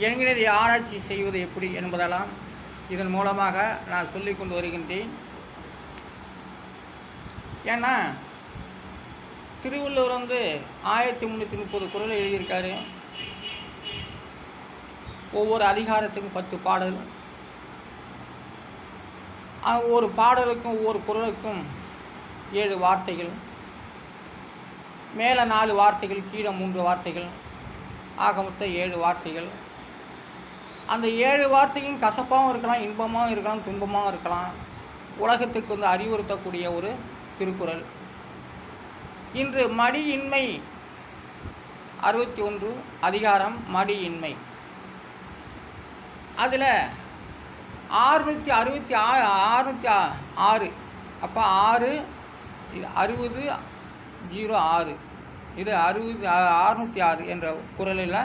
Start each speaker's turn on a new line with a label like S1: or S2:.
S1: என்கிறதை ஆராய்ச்சி செய்வது எப்படி என்பதெல்லாம் இதன் மூலமாக நான் சொல்லி கொண்டு வருகின்றேன். ஏன்னா திருவள்ளுவர் 1330 குறள் எழுதியிருக்காரு. ஒவ்வொரு அதிகாரத்துக்கும் 10 பாடல், ஒவ்வொரு பாடலுக்கும் ஒவ்வொரு குறளுக்கும் 7 வார்த்தைகள், மேலே 4 வார்த்தைகள், கீழே 3 வார்த்தைகள், ஆக மொத்தம் 7 வார்த்தைகள். அந்த 7 வார்த்தையும் கசப்பாகவும் இருக்கலாம், இன்பமாகவும் இருக்கலாம், துன்பமாகவும் இருக்கலாம். உலகத்துக்கு அறிவுறுத்தக்கூடிய ஒரு திருக்குறள். இன்று மடியின்மை 61 அதிகாரம் மடியின்மை. அதில் 666 அப்போ 6 இது 60 06 இது 606 என்ற குறளில்